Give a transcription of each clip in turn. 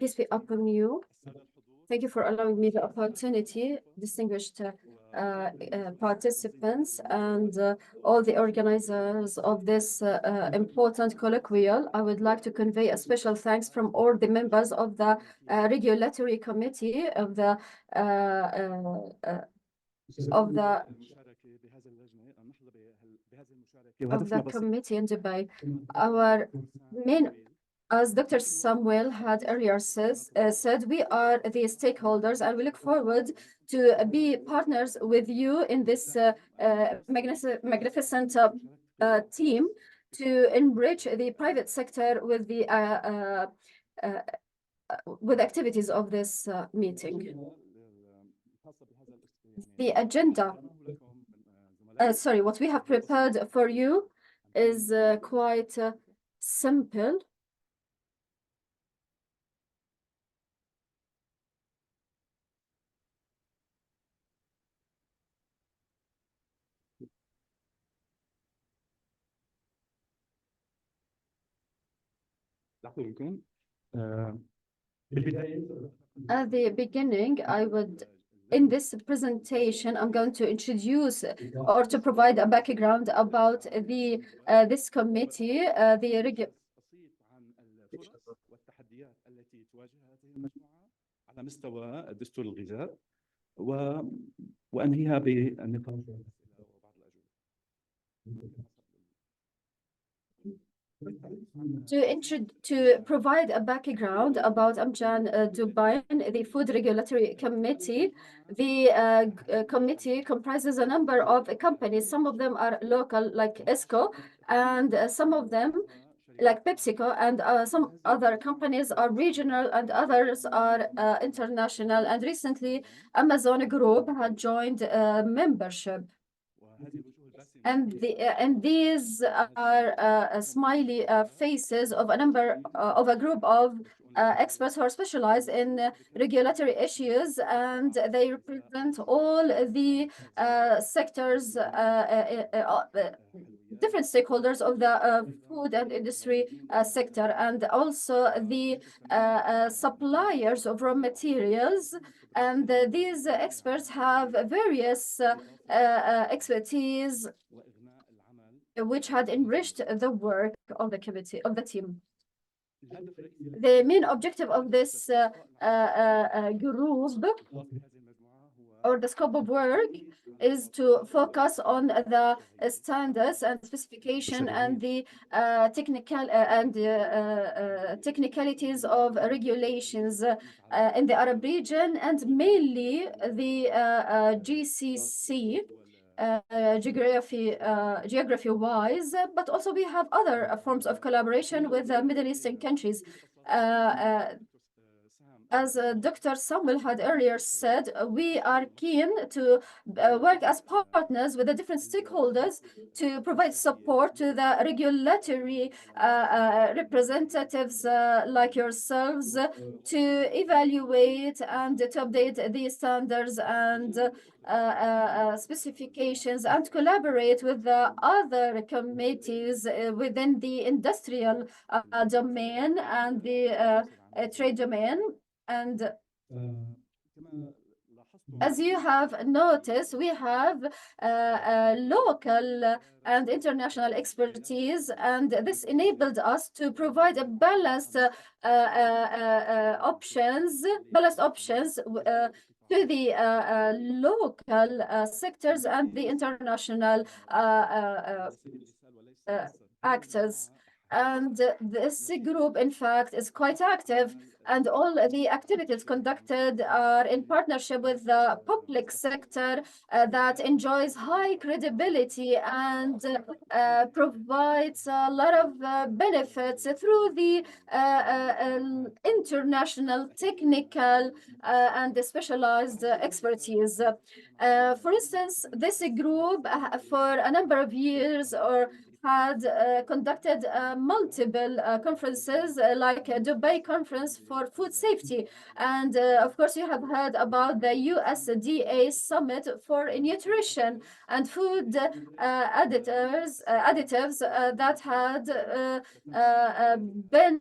Peace be upon you. Thank you for allowing me the opportunity, distinguished participants and all the organizers of this important colloquial. I would like to convey a special thanks from all the members of the regulatory committee of the committee in Dubai. Our main, as Dr. Samuel had earlier said, we are the stakeholders, and we look forward to be partners with you in this magnificent team to enrich the private sector with the with activities of this meeting. The agenda, what we have prepared for you is quite simple. At the beginning, in this presentation, I'm going to introduce or to provide a background about this committee, على مستوى الدستور الغذاء وأنهيها بالنقاش وبعض to provide a background about AMSHAM Dubai, the Food Regulatory Committee. The committee comprises a number of companies. Some of them are local, like ESCO, and some of them, like PepsiCo, and some other companies are regional and others are international. And recently, Amazon Group had joined membership. And these are smiley faces of a group of experts who are specialized in regulatory issues, and they represent all the sectors, different stakeholders of the food and industry sector, and also the suppliers of raw materials. And these experts have various expertise which had enriched the work of the committee, of the team. The main objective of this group, or the scope of work, is to focus on the standards and specification and the technicalities of regulations in the Arab region, and mainly the GCC. Geography-wise, but also we have other forms of collaboration with Middle Eastern countries. As Dr. Samuel had earlier said, we are keen to work as partners with the different stakeholders to provide support to the regulatory representatives like yourselves to evaluate and to update the standards and specifications, and collaborate with the other committees within the industrial domain and the trade domain. And as you have noticed, we have local and international expertise, and this enabled us to provide a balanced options to the local sectors and the international actors. And this group, in fact, is quite active, and all the activities conducted are in partnership with the public sector that enjoys high credibility and provides a lot of benefits through the international technical and specialized expertise. For instance, this group for a number of years had conducted multiple conferences, like a Dubai conference for food safety. And of course, you have heard about the USDA Summit for Nutrition and Food additives that had been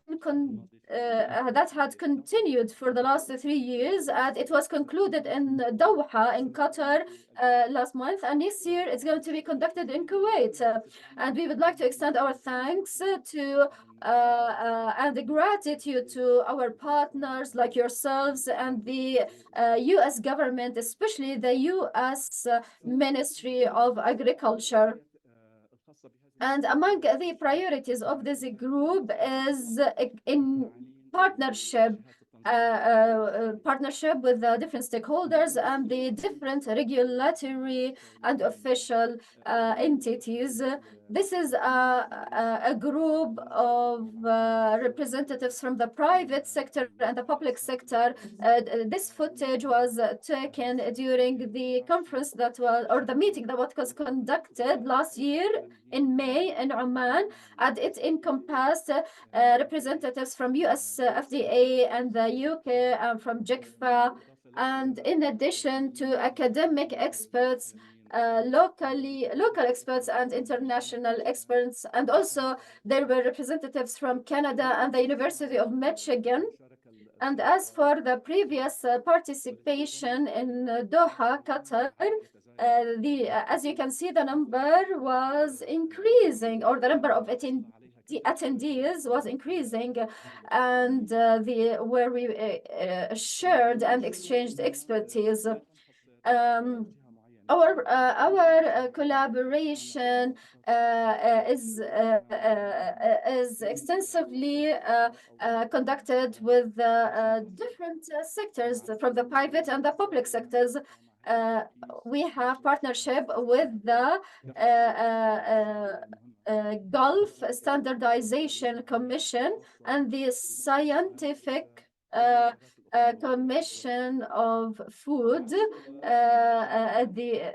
that had continued for the last 3 years, and it was concluded in Doha in Qatar last month, and this year it's going to be conducted in Kuwait. And we would like to extend our thanks to and gratitude to our partners like yourselves and the U.S. government, especially the U.S. Ministry of Agriculture. And among the priorities of this group is in partnership, partnership with the different stakeholders and the different regulatory and official entities. This is a group of representatives from the private sector and the public sector. This footage was taken during the conference that was, or the meeting that was conducted last year in May in Oman, and it encompassed representatives from US FDA and the UK and from JICFA, and in addition to academic experts, local experts and international experts, and also there were representatives from Canada and the University of Michigan. And as for the previous participation in Doha, Qatar, as you can see, the number was increasing, or the number of attendees was increasing, and where we shared and exchanged expertise. Our collaboration is extensively conducted with different sectors from the private and the public sectors. We have partnership with the Gulf Standardization Commission and the Scientific Commission of Food at the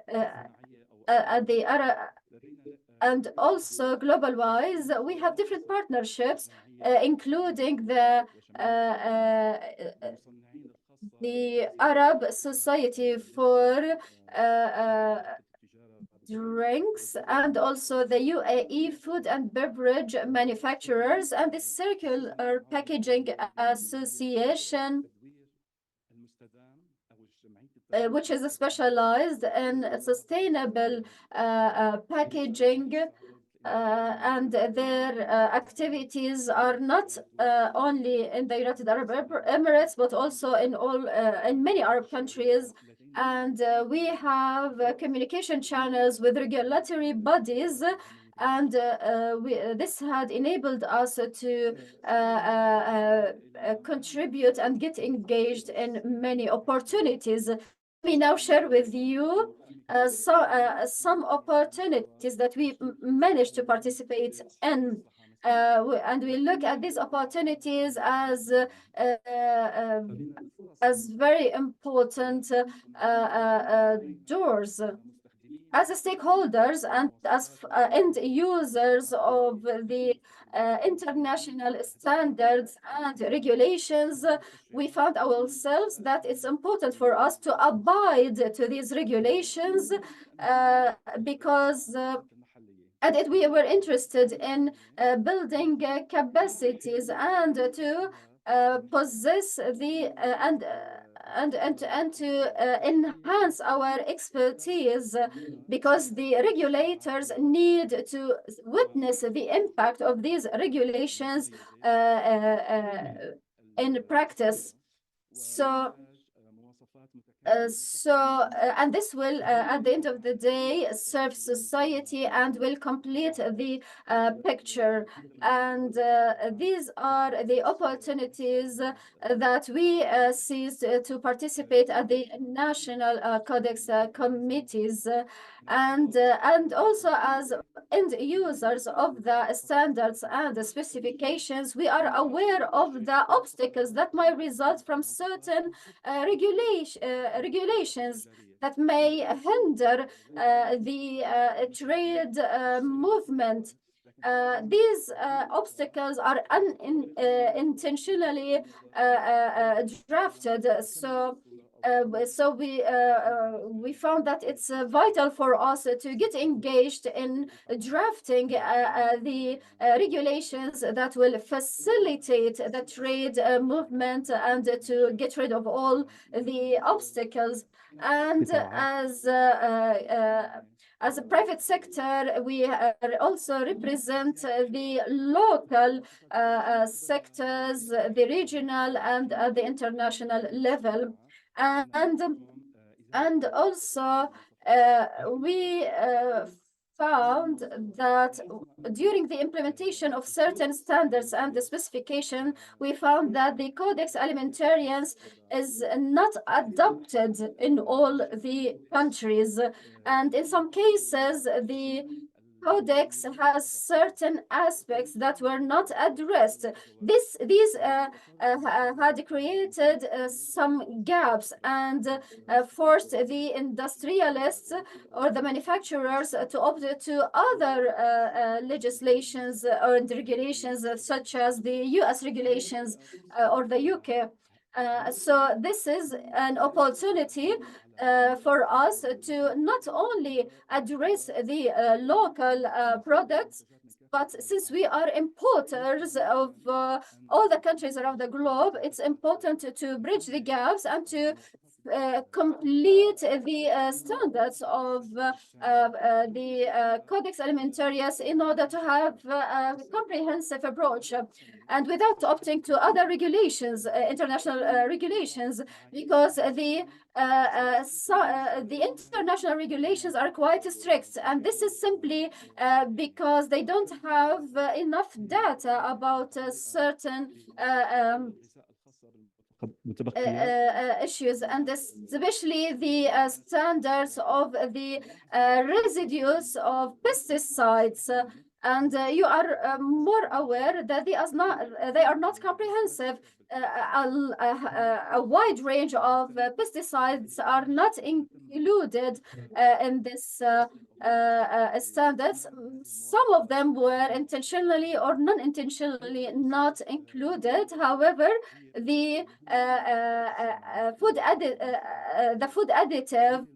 and also global-wise, we have different partnerships, including the Arab Society for Drinks, and also the UAE Food and Beverage Manufacturers, and the Circular Packaging Association, which is specialized in sustainable packaging, and their activities are not only in the United Arab Emirates, but also in many Arab countries. And we have communication channels with regulatory bodies, and this had enabled us to contribute and get engaged in many opportunities. Let me now share with you some opportunities that we managed to participate in. And we look at these opportunities as very important doors. As stakeholders and as end users of the international standards and regulations, we found ourselves that it's important for us to abide to these regulations because we were interested in building capacities and to possess the and to enhance our expertise, because the regulators need to witness the impact of these regulations in practice. And this will, at the end of the day, serve society and will complete the picture. And these are the opportunities that we seized to participate at the national Codex committees. And also as end users of the standards and the specifications, we are aware of the obstacles that might result from certain regulations that may hinder the trade movement. These obstacles are unintentionally drafted. So So we found that it's vital for us to get engaged in drafting the regulations that will facilitate the trade movement and to get rid of all the obstacles. And as a private sector, we also represent the local sectors, the regional and the international level. And also, we found that during the implementation of certain standards and the specification, we found that the Codex Alimentarians is not adopted in all the countries. And in some cases, the Codex has certain aspects that were not addressed. These had created some gaps and forced the industrialists or the manufacturers to opt to other legislations or regulations, such as the US regulations or the UK. So this is an opportunity for us to not only address the local products, but since we are importers of all the countries around the globe, it's important to bridge the gaps and to complete the standards of the Codex Alimentarius in order to have a comprehensive approach, and without opting to other regulations, international regulations, because the international regulations are quite strict, and this is simply because they don't have enough data about certain issues, and especially the standards of the residues of pesticides. And you are more aware that they are not comprehensive. A wide range of pesticides are not included in this standards. Some of them were intentionally or non-intentionally not included. However, the food additives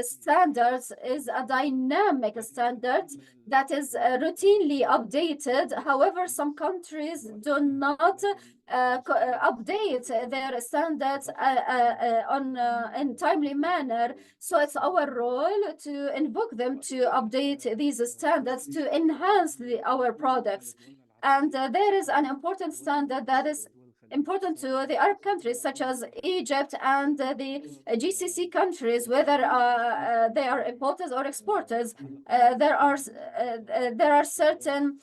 standards is a dynamic standard that is routinely updated. However, some countries do not update their standards in timely manner. So it's our role to invoke them to update these standards to enhance our products. And there is an important standard that is important to the Arab countries, such as Egypt and the GCC countries, whether they are importers or exporters. There are certain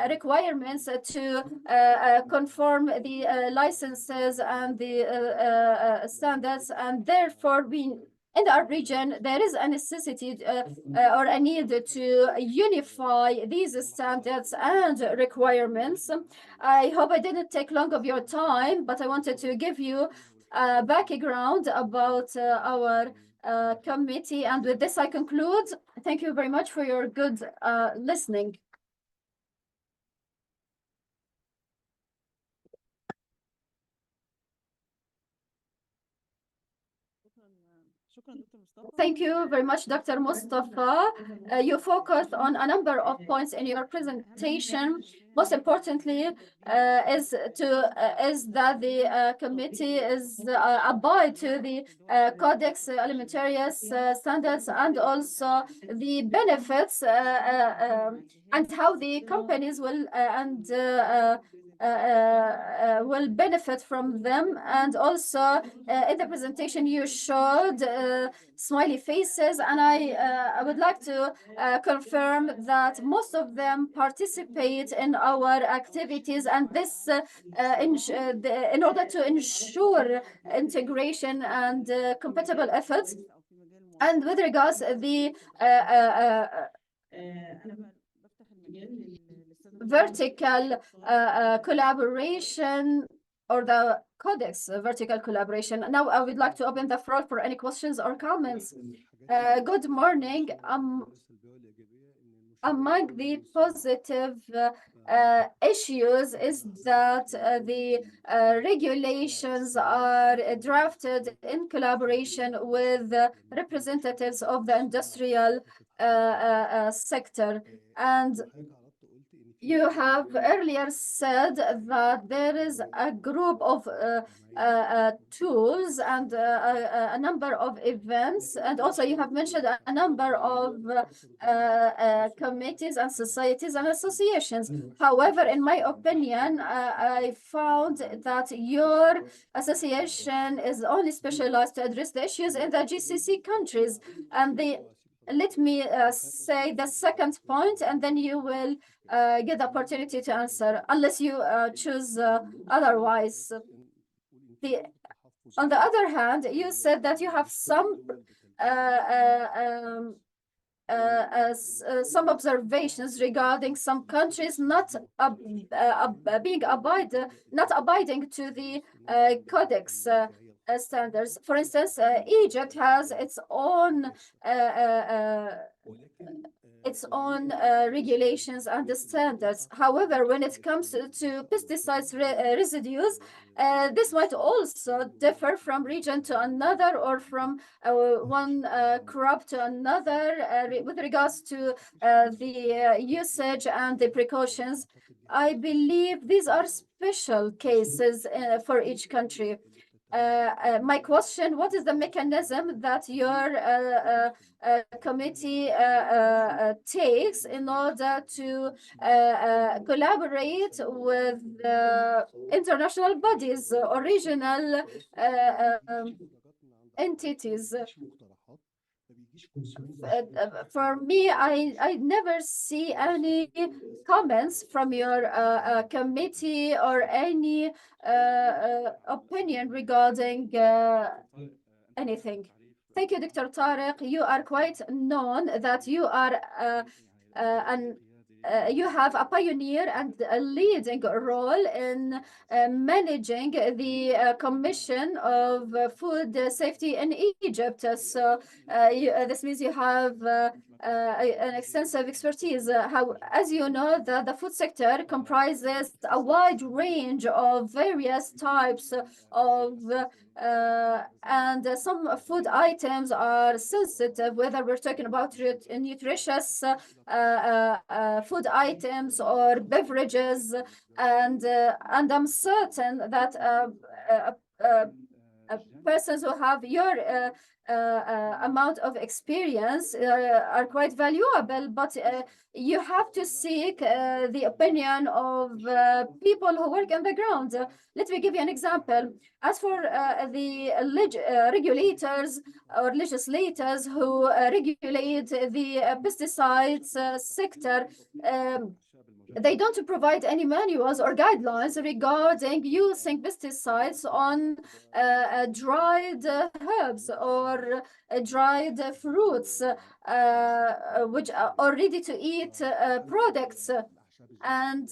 requirements to conform the licenses and the standards, and therefore in our region, there is a necessity or a need to unify these standards and requirements. I hope I didn't take long of your time, but I wanted to give you a background about our committee. And with this, I conclude. Thank you very much for your good listening. Thank you very much, Dr. Mustafa. You focused on a number of points in your presentation. Most importantly, is that the committee is abide to the Codex Alimentarius standards, and also the benefits and how the companies will will benefit from them. And also in the presentation you showed smiley faces, and I would like to confirm that most of them participate in our activities, and this in order to ensure integration and compatible efforts. And with regards the vertical collaboration or the Codex vertical collaboration. Now I would like to open the floor for any questions or comments. Good morning. among the positive issues is that the regulations are drafted in collaboration with representatives of the industrial sector. And you have earlier said that there is a group of tools and a number of events, and also you have mentioned a number of committees and societies and associations. However, in my opinion, I found that your association is only specialized to address the issues in the GCC countries. And let me say the second point, and then you will get the opportunity to answer, unless you choose otherwise. On the other hand, you said that you have some some observations regarding some countries not abiding to the Codex standards. For instance, Egypt has its own regulations and standards. However, when it comes to pesticides residues, this might also differ from region to another, or from one crop to another with regards to the usage and the precautions. I believe these are special cases for each country. My question, what is the mechanism that your committee takes in order to collaborate with international bodies or regional entities? For me, I never see any comments from your committee or any opinion regarding anything. Thank you, Dr. Tariq. You are quite known that you are you have a pioneer and a leading role in managing the Commission of Food Safety in Egypt. So this means you have an extensive expertise. As you know, the food sector comprises a wide range of various types of and some food items are sensitive, whether we're talking about nutritious food items or beverages, and I'm certain that persons who have your amount of experience are quite valuable, but you have to seek the opinion of people who work on the ground. Let me give you an example. As for the regulators or legislators who regulate the pesticides sector, they don't provide any manuals or guidelines regarding using pesticides on dried herbs or dried fruits, which are ready to eat products. And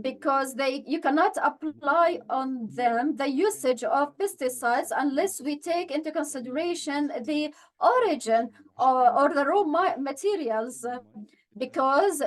because you cannot apply on them the usage of pesticides unless we take into consideration the origin or the raw materials, because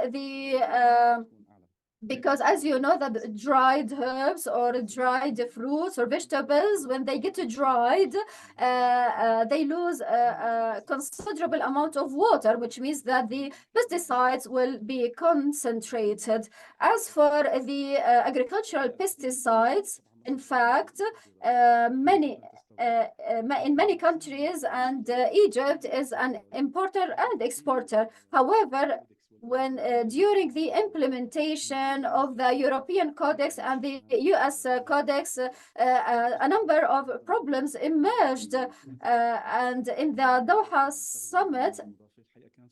because as you know, that dried herbs or dried fruits or vegetables, when they get dried, they lose a considerable amount of water, which means that the pesticides will be concentrated. As for the agricultural pesticides, in fact, in many countries, and Egypt is an importer and exporter. However, when during the implementation of the European Codex and the US Codex, a number of problems emerged. And in the Doha summit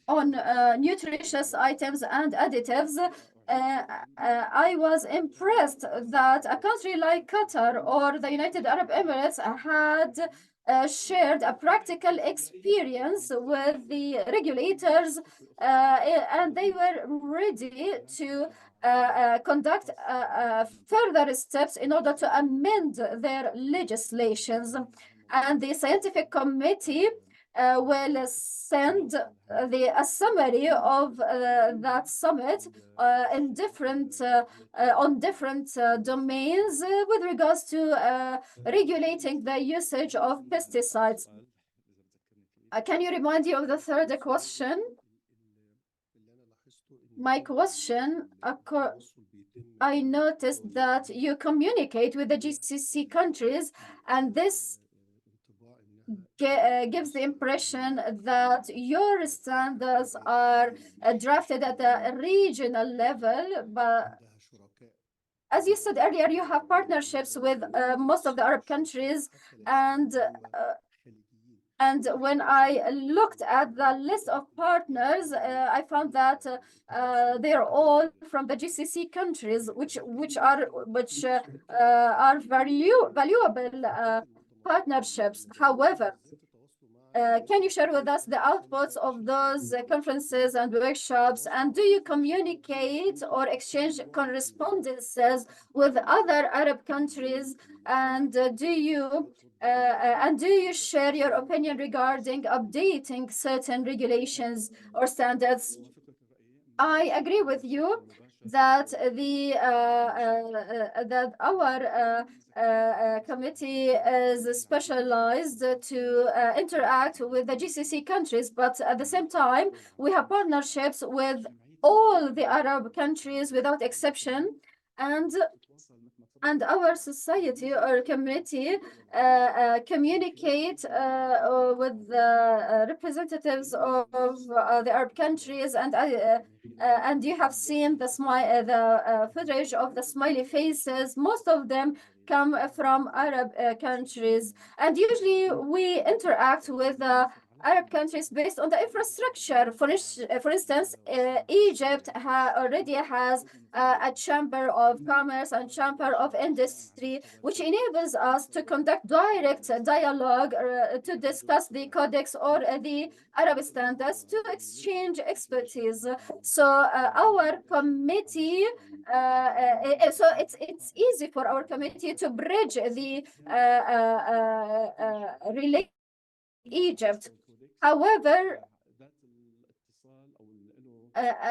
on nutritious items and additives, I was impressed that a country like Qatar or the United Arab Emirates had shared a practical experience with the regulators, and they were ready to conduct further steps in order to amend their legislations. And the scientific committee will send a summary of that summit in different on different domains with regards to regulating the usage of pesticides. Can you remind me of the third question? My question, I noticed that you communicate with the GCC countries, and this gives the impression that your standards are drafted at a regional level. But as you said earlier, you have partnerships with most of the Arab countries, and when I looked at the list of partners, I found that they're all from the GCC countries, which are valuable partnerships. However, can you share with us the outputs of those conferences and workshops? And do you communicate or exchange correspondences with other Arab countries? And do you share your opinion regarding updating certain regulations or standards? I agree with you that that our committee is specialized to interact with the GCC countries, but at the same time, we have partnerships with all the Arab countries without exception, and our society or community communicate with the representatives of the Arab countries, and you have seen the footage of the smiley faces. Most of them come from Arab countries, and usually we interact with the Arab countries based on the infrastructure. For instance, Egypt already has a chamber of commerce and chamber of industry, which enables us to conduct direct dialogue to discuss the Codex or the Arab standards to exchange expertise. So our committee, so it's easy for our committee to bridge the relation Egypt. However, there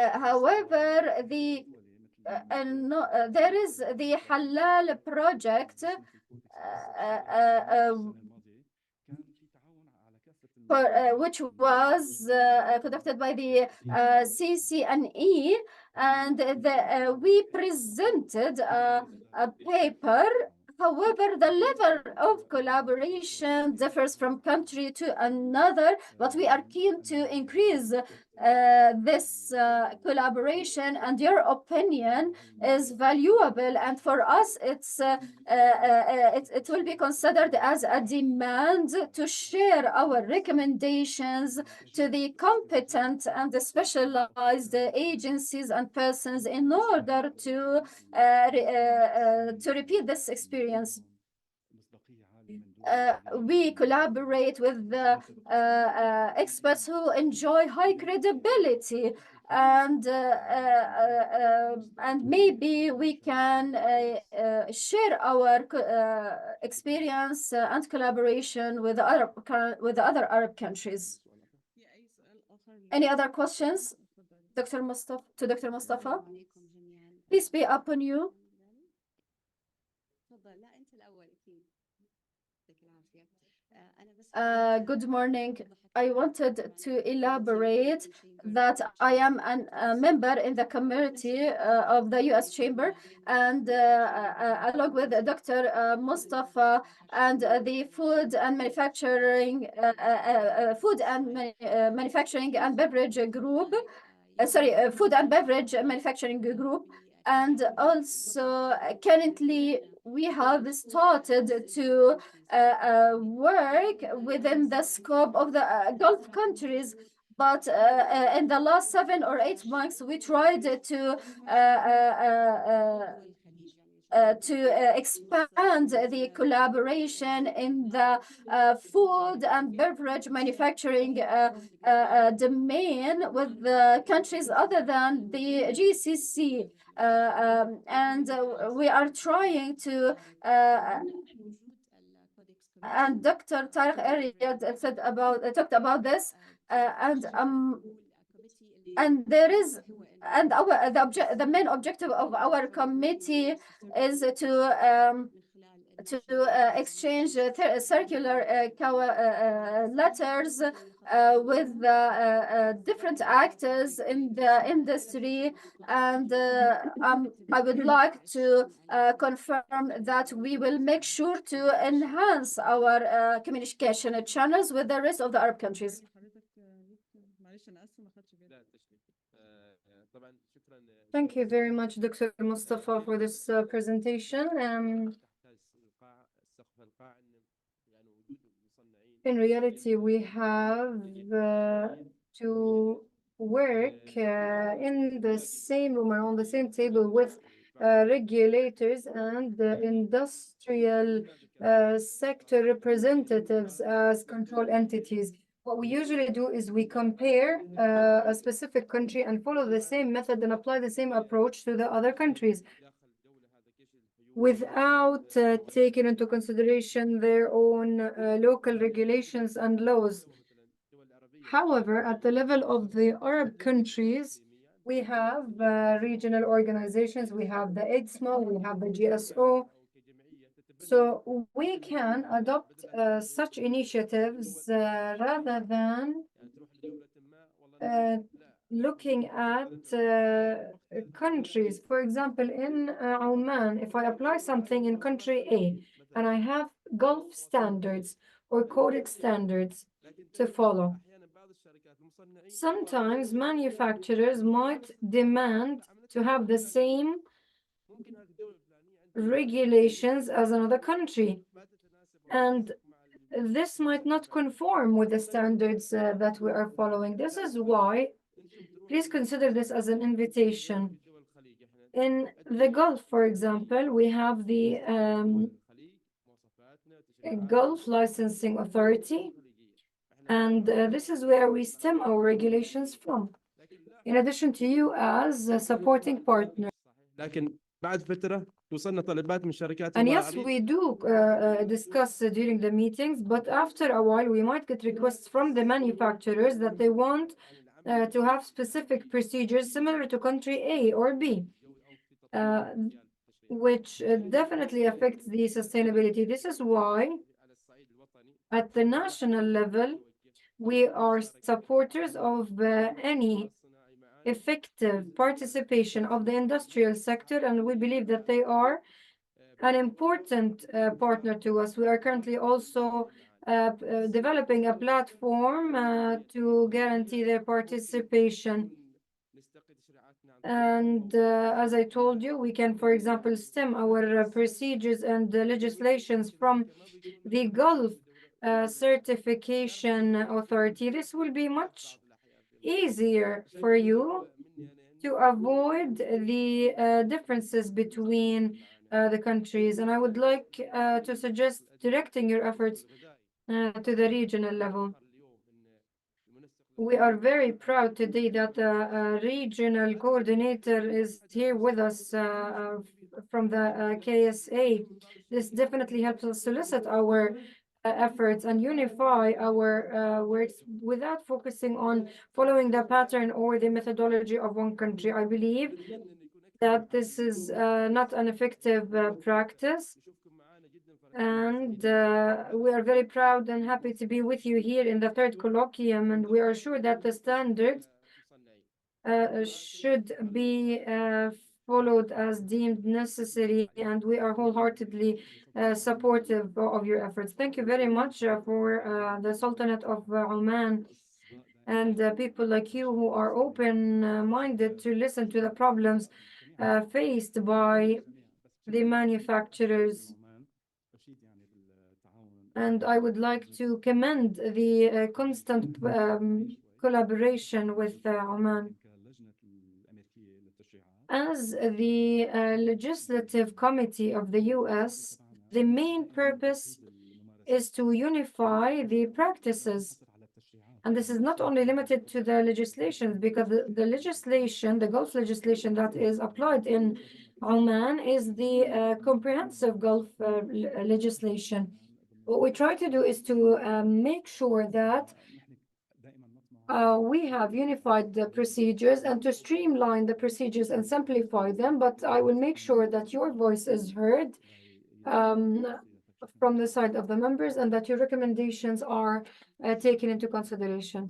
is the Halal project which was conducted by the CCNE, and we presented a paper. However, the level of collaboration differs from country to another, but we are keen to increase this collaboration, and your opinion is valuable. And for us, it will be considered as a demand to share our recommendations to the competent and the specialized agencies and persons in order to repeat this experience. We collaborate with the experts who enjoy high credibility, and maybe we can share our experience and collaboration with other Arab countries. Any other questions, Dr. Mustafa? Please be up on you. Good morning. I wanted to elaborate that I am a member in the committee of the U.S. Chamber, and along with Dr. Mustafa and the Food and Manufacturing and Beverage Group, Food and Beverage Manufacturing Group, and also currently we have started to work within the scope of the Gulf countries. But in the last 7 or 8 months, we tried to expand the collaboration in the food and beverage manufacturing domain with the countries other than the GCC. And we are trying to and Dr. Tariq Ariad said about talked about this, and there is and our the main objective of our committee is to exchange circular letters with different actors in the industry. And I would like to confirm that we will make sure to enhance our communication channels with the rest of the Arab countries. Thank you very much, Dr. Mustafa, for this presentation. In reality, we have to work in the same room and on the same table with regulators and industrial sector representatives as control entities. What we usually do is we compare a specific country and follow the same method and apply the same approach to the other countries without taking into consideration their own local regulations and laws. However, at the level of the Arab countries, we have regional organizations, we have the AMSHAM, we have the GSO. So we can adopt such initiatives rather than looking at countries. For example, in Oman, if I apply something in country A and I have Gulf standards or Codex standards to follow, sometimes manufacturers might demand to have the same regulations as another country, and this might not conform with the standards that we are following. This is why, please consider this as an invitation. In the Gulf, for example, we have the Gulf Licensing Authority, and this is where we stem our regulations from, in addition to you as a supporting partner. And yes, we do discuss during the meetings, but after a while, we might get requests from the manufacturers that they want to have specific procedures similar to country A or B, which definitely affects the sustainability. This is why, at the national level, we are supporters of any effective participation of the industrial sector, and we believe that they are an important partner to us. We are currently also developing a platform to guarantee their participation. And as I told you, we can, for example, stem our procedures and legislations from the Gulf Certification Authority. This will be much easier for you to avoid the differences between the countries. And I would like to suggest directing your efforts to the regional level. We are very proud today that a regional coordinator is here with us from the KSA. This definitely helps us solicit our efforts and unify our works without focusing on following the pattern or the methodology of one country. I believe that this is not an effective practice. And we are very proud and happy to be with you here in the third colloquium, and we are sure that the standards should be followed as deemed necessary, and we are wholeheartedly supportive of your efforts. Thank you very much for the Sultanate of Oman and people like you who are open-minded to listen to the problems faced by the manufacturers. And I would like to commend the constant collaboration with Oman. As the legislative committee of the US, the main purpose is to unify the practices. And this is not only limited to the legislation, because the legislation, the Gulf legislation that is applied in Oman is the comprehensive Gulf legislation, What we try to do is to make sure that we have unified the procedures and to streamline the procedures and simplify them, but I will make sure that your voice is heard um, from the side of the members and that your recommendations are taken into consideration.